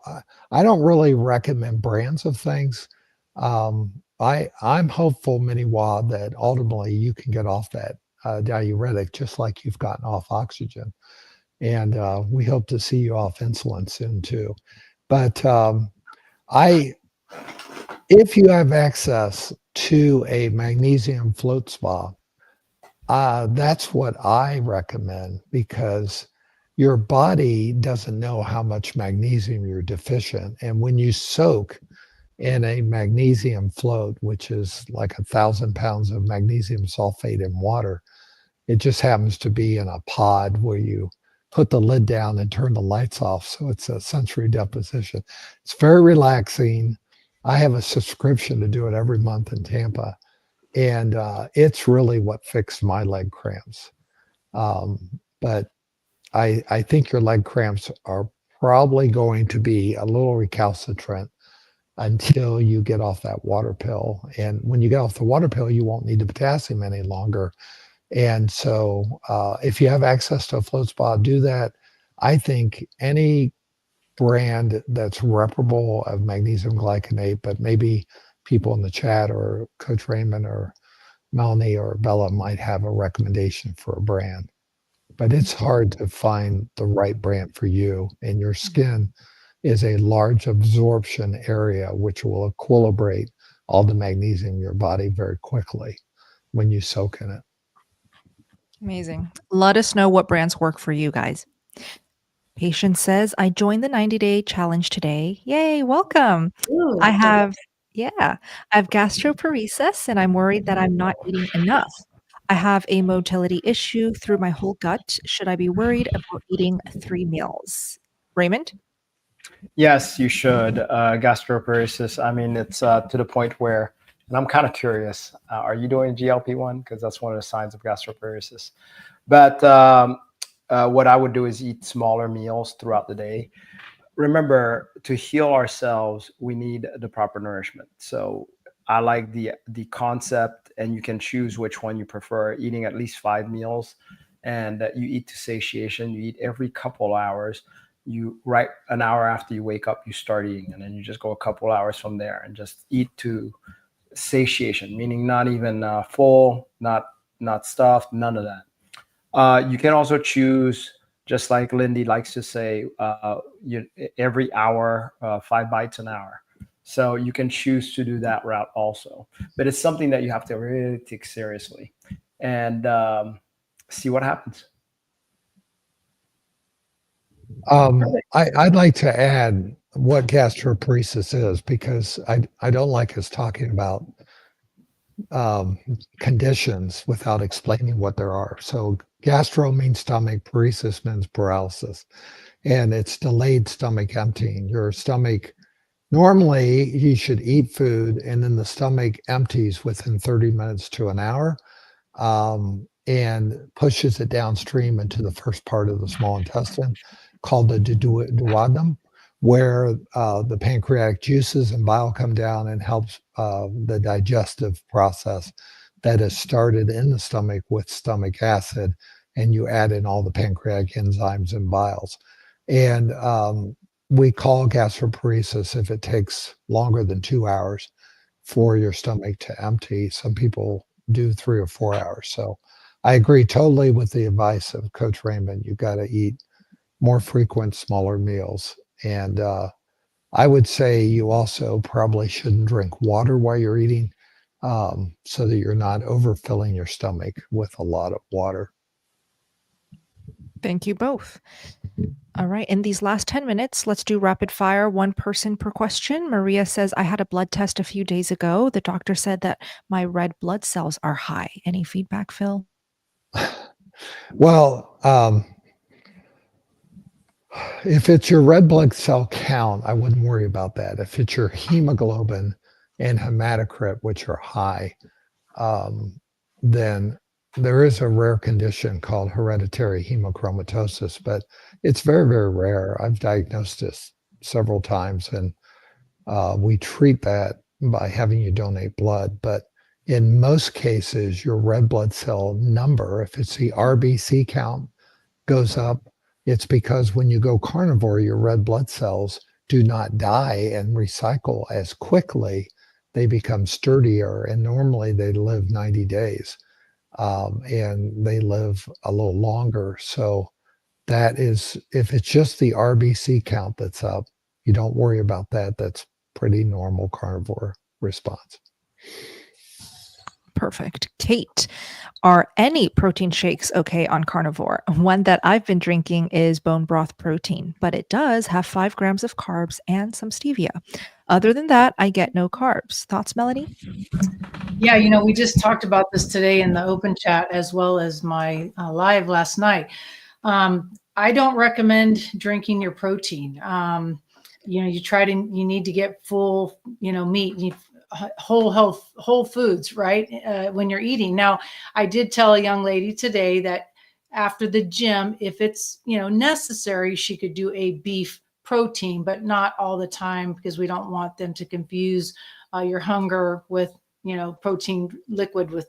I don't really recommend brands of things. I'm hopeful, Miniwa, that ultimately you can get off that diuretic just like you've gotten off oxygen. And we hope to see you off insulin soon too. But if you have access to a magnesium float spa, that's what I recommend, because your body doesn't know how much magnesium you're deficient. And when you soak in a magnesium float, which is like 1,000 pounds of magnesium sulfate in water, it just happens to be in a pod where you put the lid down and turn the lights off. So it's a sensory deposition. It's very relaxing. I have a subscription to do it every month in Tampa. And it's really what fixed my leg cramps. But I think your leg cramps are probably going to be a little recalcitrant until you get off that water pill. And when you get off the water pill, you won't need the potassium any longer. And so if you have access to a float spa, do that. I think any brand that's reparable of magnesium glycinate, but maybe people in the chat or Coach Raymond or Melanie or Bella might have a recommendation for a brand. But it's hard to find the right brand for you, and your skin is a large absorption area which will equilibrate all the magnesium in your body very quickly when you soak in it. Amazing. Let us know what brands work for you guys. Patient says, I joined the 90-day challenge today. Yay, welcome. Ooh, I have gastroparesis and I'm worried that I'm not eating enough. I have a motility issue through my whole gut. Should I be worried about eating 3 meals? Raymond? Yes, you should. Gastroparesis. I mean, it's to the point where, and I'm kind of curious, are you doing GLP-1? Because that's one of the signs of gastroparesis. But what I would do is eat smaller meals throughout the day. Remember, to heal ourselves, we need the proper nourishment. So I like the concept, and you can choose which one you prefer, eating at least 5 meals, and you eat to satiation. You eat every couple hours. You right an hour after you wake up, you start eating, and then you just go a couple hours from there and just eat to satiation, meaning not even full, not stuffed, none of that. You can also choose, just like Lindy likes to say, every hour, 5 bites an hour. So you can choose to do that route also, but it's something that you have to really take seriously and see what happens. I'd like to add what gastroparesis is, because I don't like us talking about conditions without explaining what there are. So gastro means stomach, paresis means paralysis, and it's delayed stomach emptying. Your stomach, normally you should eat food and then the stomach empties within 30 minutes to an hour, and pushes it downstream into the first part of the small intestine called the duodenum, where the pancreatic juices and bile come down and helps the digestive process that is started in the stomach with stomach acid, and you add in all the pancreatic enzymes and biles. And we call gastroparesis if it takes longer than 2 hours for your stomach to empty. Some people do 3 or 4 hours. So I agree totally with the advice of Coach Raymond. You got to eat more frequent, smaller meals. And I would say you also probably shouldn't drink water while you're eating, so that you're not overfilling your stomach with a lot of water. Thank you both. All right. In these last 10 minutes, let's do rapid fire, 1 person per question. Maria says, I had a blood test a few days ago. The doctor said that my red blood cells are high. Any feedback, Phil? Well, if it's your red blood cell count, I wouldn't worry about that. If it's your hemoglobin and hematocrit, which are high, then there is a rare condition called hereditary hemochromatosis, but it's very, very rare. I've diagnosed this several times, and we treat that by having you donate blood. But in most cases, your red blood cell number, if it's the RBC count, goes up. It's because when you go carnivore, your red blood cells do not die and recycle as quickly. They become sturdier, and normally they live 90 days, and they live a little longer. So that is, if it's just the RBC count that's up, you don't worry about that. That's pretty normal carnivore response. Perfect. Kate, are any protein shakes okay on carnivore? One that I've been drinking is bone broth protein, but it does have 5 grams of carbs and some stevia. Other than that, I get no carbs. Thoughts, Melanie? Yeah, we just talked about this today in the open chat as well as my live last night. I don't recommend drinking your protein. You need to get full, meat, whole foods, right? When you're eating. Now, I did tell a young lady today that after the gym, if it's, necessary, she could do a beef protein, but not all the time, because we don't want them to confuse your hunger with, protein liquid with,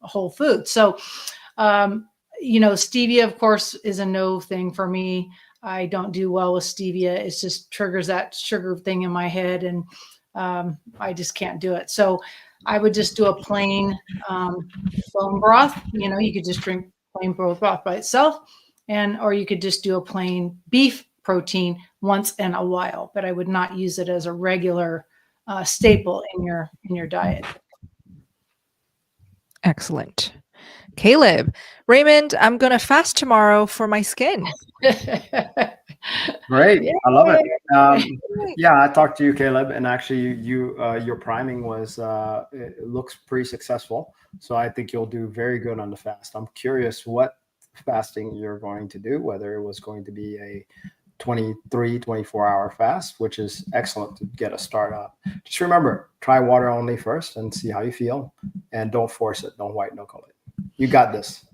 whole food. So, stevia, of course, is a no thing for me. I don't do well with stevia. It just triggers that sugar thing in my head, and I just can't do it. So I would just do a plain bone broth. You could just drink plain bone broth by itself, or you could just do a plain beef protein once in a while. But I would not use it as a regular staple in your diet. Excellent. Caleb, Raymond, I'm going to fast tomorrow for my skin. Great. Yay. I love it. Yeah, I talked to you, Caleb, and actually your priming it looks pretty successful. So I think you'll do very good on the fast. I'm curious what fasting you're going to do, whether it was going to be a 24-hour fast, which is excellent to get a start up. Just remember, try water only first and see how you feel, and don't force it. Don't white knuckle it. You got this.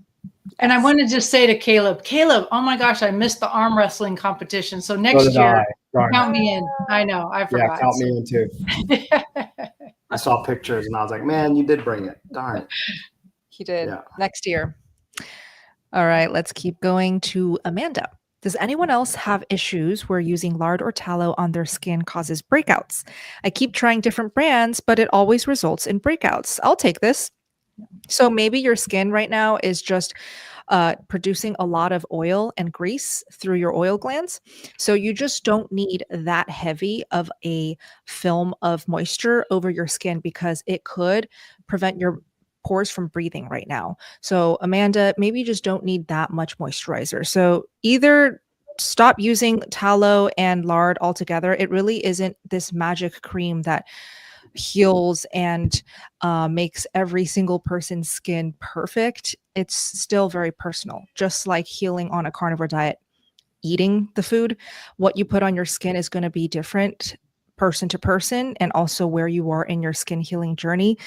And I want to just say to Caleb, oh my gosh, I missed the arm wrestling competition. So next year, count me in. I know, I forgot. Yeah, count me in too. I saw pictures and I was like, man, you did bring it. Darn it. He did. Yeah. Next year. All right, let's keep going to Amanda. Does anyone else have issues where using lard or tallow on their skin causes breakouts? I keep trying different brands, but it always results in breakouts. I'll take this. So maybe your skin right now is just producing a lot of oil and grease through your oil glands. So you just don't need that heavy of a film of moisture over your skin, because it could prevent your pores from breathing right now. So Amanda, maybe you just don't need that much moisturizer. So either stop using tallow and lard altogether. It really isn't this magic cream that heals and makes every single person's skin perfect. It's still very personal, just like healing on a carnivore diet. Eating the food, what you put on your skin is going to be different person to person, and also where you are in your skin healing journey.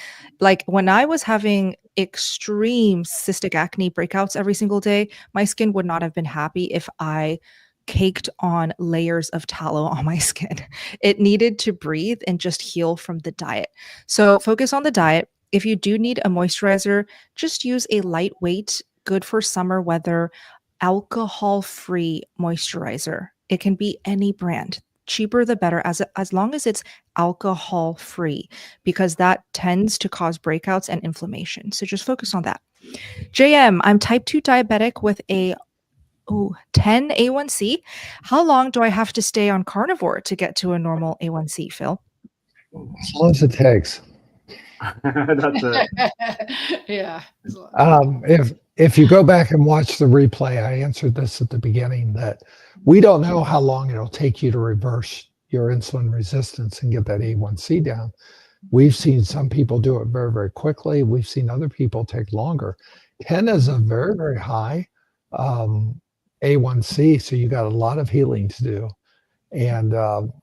Like when I was having extreme cystic acne breakouts every single day, my skin would not have been happy if I caked on layers of tallow on my skin. It needed to breathe and just heal from the diet. So focus on the diet. If you do need a moisturizer, just use a lightweight, good for summer weather, alcohol-free moisturizer. It can be any brand. Cheaper the better, as long as it's alcohol-free, because that tends to cause breakouts and inflammation. So just focus on that. JM, I'm type 2 diabetic with a 10 A1C. How long do I have to stay on carnivore to get to a normal A1C, Phil? As long as it takes. That's it. Yeah. If you go back and watch the replay, I answered this at the beginning, that we don't know how long it'll take you to reverse your insulin resistance and get that A1C down. We've seen some people do it very, very quickly. We've seen other people take longer. 10 is a very, very high A1C, so you got a lot of healing to do. And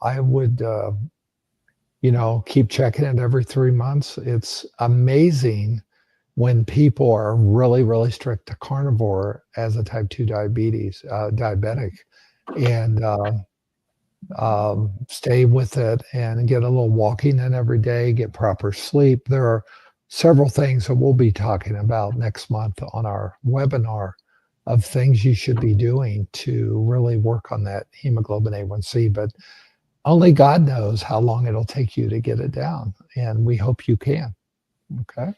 I would, keep checking it every 3 months. It's amazing when people are really, really strict to carnivore as a type 2 diabetic, and stay with it and get a little walking in every day, get proper sleep. There are several things that we'll be talking about next month on our webinar of things you should be doing to really work on that hemoglobin A1C, but only God knows how long it'll take you to get it down, and we hope you can. Okay.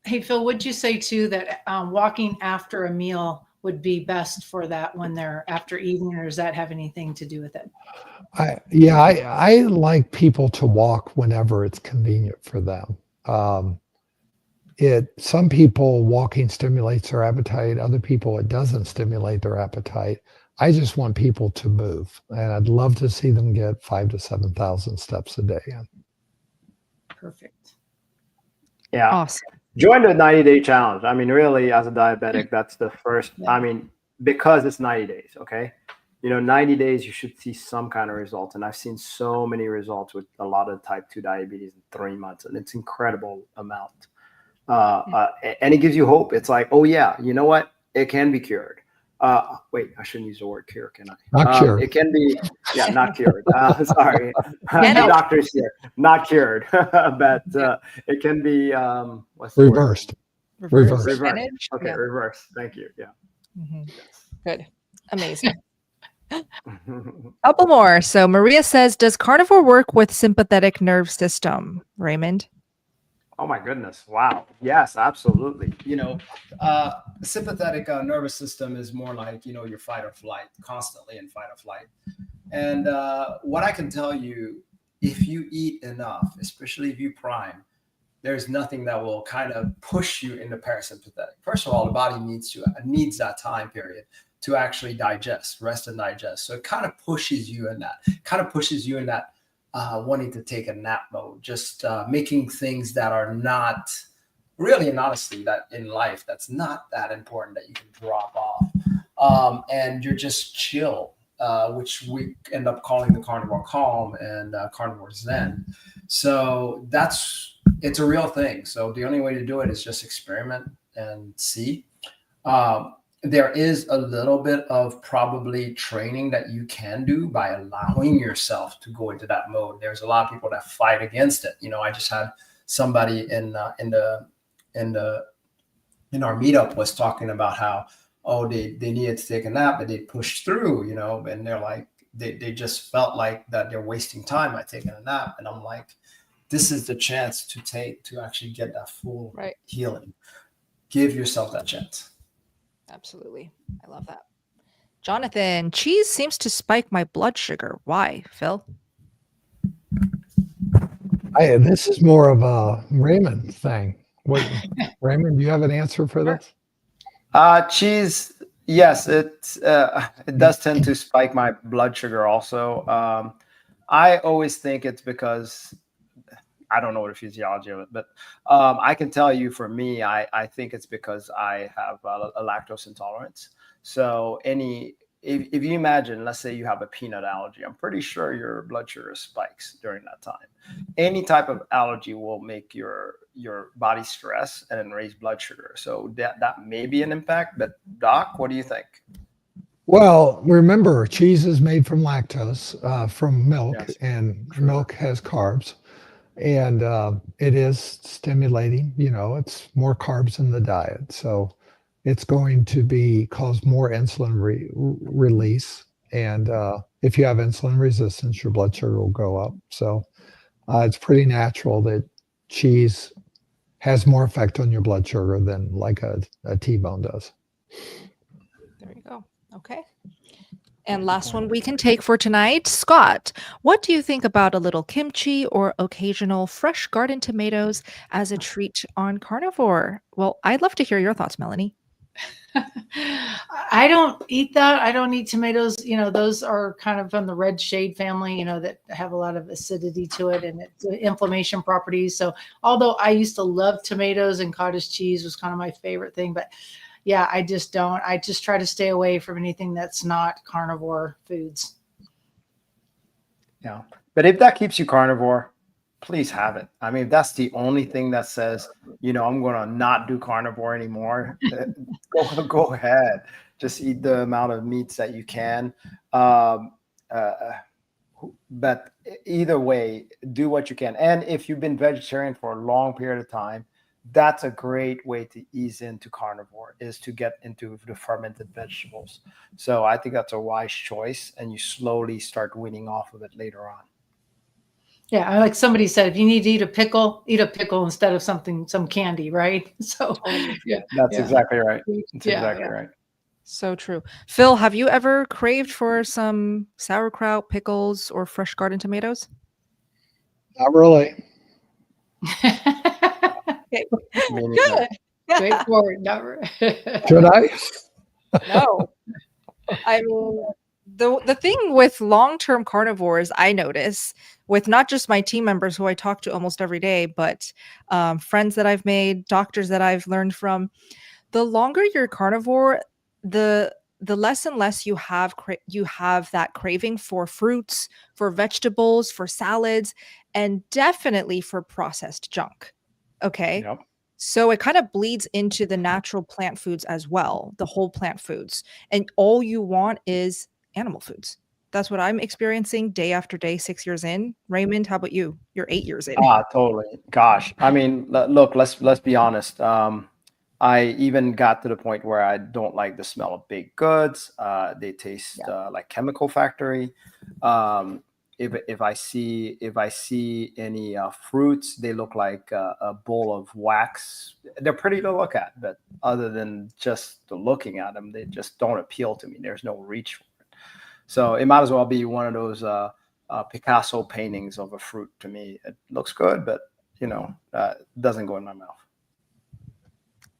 Hey, Phil, would you say too that walking after a meal would be best for that when they're after eating, or does that have anything to do with it? I like people to walk whenever it's convenient for them. Some people walking stimulates their appetite, other people it doesn't stimulate their appetite. I just want people to move, and I'd love to see them get 5,000 to 7,000 steps a day in. Perfect. Yeah. Awesome. Join the 90-day challenge. I mean, really, as a diabetic, that's the first, Yeah. I mean, because it's 90 days, okay? 90 days, you should see some kind of results. And I've seen so many results with a lot of type 2 diabetes in 3 months, and it's incredible amount. And it gives you hope. It's like, oh yeah, you know what? It can be cured. Wait, I shouldn't use the word cure, can I? Not cured. It can be, yeah, not cured. Sorry, Get the it? doctor's here. Not cured, but it can be what's the word? Reversed. Reverse. Reverse. Manage? Okay, Yeah. reverse. Thank you. Yeah. Mhm. Good. Amazing. Couple more. So Maria says, does carnivore work with sympathetic nerve system, Raymond? Oh my goodness. Wow. Yes, absolutely. Sympathetic nervous system is more like, your fight or flight, constantly in fight or flight. And what I can tell you, if you eat enough, especially if you prime, there's nothing that will kind of push you into parasympathetic. First of all, the body needs that time period to actually rest and digest. So it kind of pushes you in that, wanting to take a nap mode, just making things that are not really, and honestly, that in life, that's not that important that you can drop off. And you're just chill, which we end up calling the carnivore calm and carnivore zen. So it's a real thing. So the only way to do it is just experiment and see. There is a little bit of probably training that you can do by allowing yourself to go into that mode. There's a lot of people that fight against it. I just had somebody in our meetup was talking about how, they needed to take a nap, but they pushed through, and they're like, they just felt like that they're wasting time by taking a nap. And I'm like, this is the chance to actually get that full healing. Give yourself that chance. Absolutely. I love that. Jonathan, cheese seems to spike my blood sugar. Why, Phil? This is more of a Raymond thing. Raymond, do you have an answer for this? Cheese, yes, it does tend to spike my blood sugar also. I always think it's because I don't know the physiology of it, but I can tell you for me, I think it's because I have a lactose intolerance. So if you imagine, let's say you have a peanut allergy, I'm pretty sure your blood sugar spikes during that time. Any type of allergy will make your body stress and then raise blood sugar. So that may be an impact, but Doc, what do you think? Well, remember, cheese is made from lactose, from milk, Yes. and milk has carbs. And it is stimulating, it's more carbs in the diet. So it's going to cause more insulin release. And if you have insulin resistance, your blood sugar will go up. So it's pretty natural that cheese has more effect on your blood sugar than like a T-bone does. There you go. Okay. And last one we can take for tonight. Scott, what do you think about a little kimchi or occasional fresh garden tomatoes as a treat on carnivore? Well, I'd love to hear your thoughts, Melanie. I don't eat that. I don't eat tomatoes. Those are kind of from the red shade family, that have a lot of acidity to it and it's inflammation properties. So although I used to love tomatoes and cottage cheese was kind of my favorite thing, but yeah, I just don't. I just try to stay away from anything that's not carnivore foods. Yeah. But if that keeps you carnivore, please have it. I mean, if that's the only thing that says, I'm going to not do carnivore anymore, go ahead. Just eat the amount of meats that you can. But either way, do what you can. And if you've been vegetarian for a long period of time, that's a great way to ease into carnivore, is to get into the fermented vegetables. So I think that's a wise choice, and you slowly start weaning off of it later on. Yeah, like somebody said, if you need to eat a pickle instead of some candy, right? So That's exactly right. That's exactly right. So true. Phil, have you ever craved for some sauerkraut, pickles, or fresh garden tomatoes? Not really. Okay. Me neither. Good. Straightforward. Never. Should I? No. I mean, the thing with long-term carnivores, I notice with not just my team members who I talk to almost every day, but friends that I've made, doctors that I've learned from, the longer you're carnivore, the less and less you have you have that craving for fruits, for vegetables, for salads, and definitely for processed junk. Okay. Yep. So it kind of bleeds into the natural plant foods as well, the whole plant foods. And all you want is animal foods. That's what I'm experiencing day after day, 6 years in. Raymond, how about you? You're 8 years in. Totally. Gosh, I mean, look, let's be honest. I even got to the point where I don't like the smell of baked goods. They taste like chemical factory. If I see any fruits, they look like a bowl of wax. They're pretty to look at, but other than just the looking at them, they just don't appeal to me. There's no reach for it. So it might as well be one of those Picasso paintings of a fruit to me. It looks good, but doesn't go in my mouth.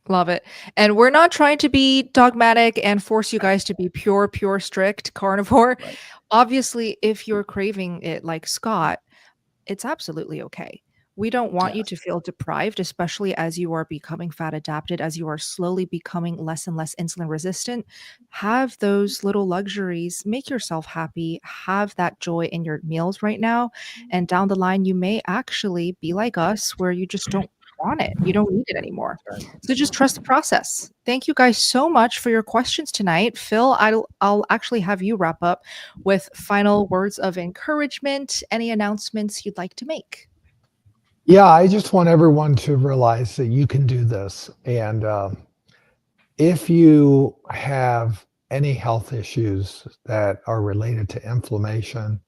Love it. And we're not trying to be dogmatic and force you guys to be pure, strict carnivore. Right. Obviously, if you're craving it like Scott, it's absolutely okay. We don't want you to feel deprived, especially as you are becoming fat adapted, as you are slowly becoming less and less insulin resistant. Have those little luxuries, make yourself happy, have that joy in your meals right now. And down the line, you may actually be like us where you just don't want it. You don't need it anymore. So just trust the process. Thank you guys so much for your questions tonight. Phil, I'll actually have you wrap up with final words of encouragement, any announcements you'd like to make. Yeah, I just want everyone to realize that you can do this. And if you have any health issues that are related to inflammation,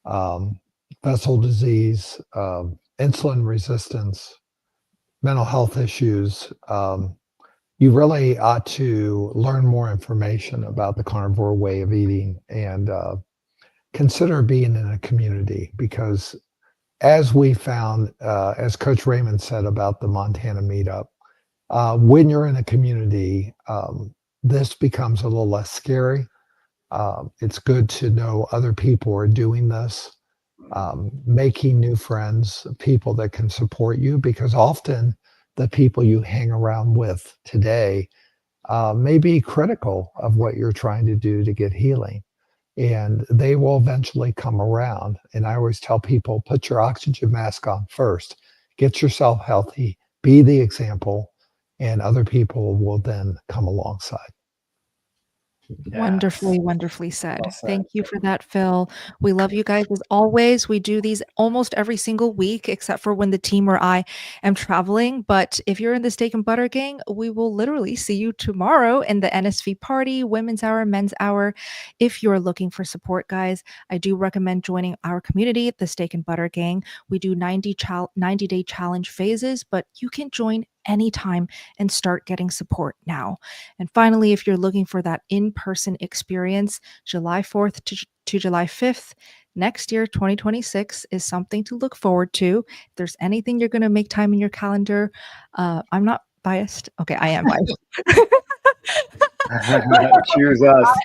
vessel disease, insulin resistance, mental health issues, you really ought to learn more information about the carnivore way of eating and consider being in a community, because as we found, as Coach Raymond said about the Montana Meetup, when you're in a community, this becomes a little less scary. It's good to know other people are doing this, making new friends, people that can support you, because often the people you hang around with today may be critical of what you're trying to do to get healing. And they will eventually come around. And I always tell people, put your oxygen mask on first, get yourself healthy, be the example, and other people will then come alongside. Yes. Wonderfully said. Well said. Thank you for that, Phil. We love you guys as always. We do these almost every single week, except for when the team or I am traveling. But if you're in the Steak and Butter Gang, we will literally see you tomorrow in the NSV party, Women's Hour, Men's Hour. If you're looking for support, guys, I do recommend joining our community, the Steak and Butter Gang. We do 90-day challenge phases, but you can join anytime and start getting support now. And finally, if you're looking for that in-person experience, July 4th to July 5th next year, 2026, is something to look forward to. If there's anything you're going to make time in your calendar, I'm not biased. Okay, I am biased. Choose us.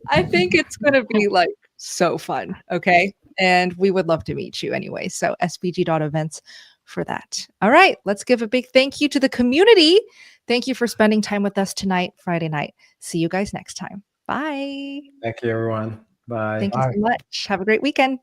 I think it's going to be like so fun. Okay. And we would love to meet you anyway. So sbg.events for that. All right. Let's give a big thank you to the community. Thank you for spending time with us tonight, Friday night. See you guys next time. Bye. Thank you, everyone. Bye. Thank you so much. Have a great weekend.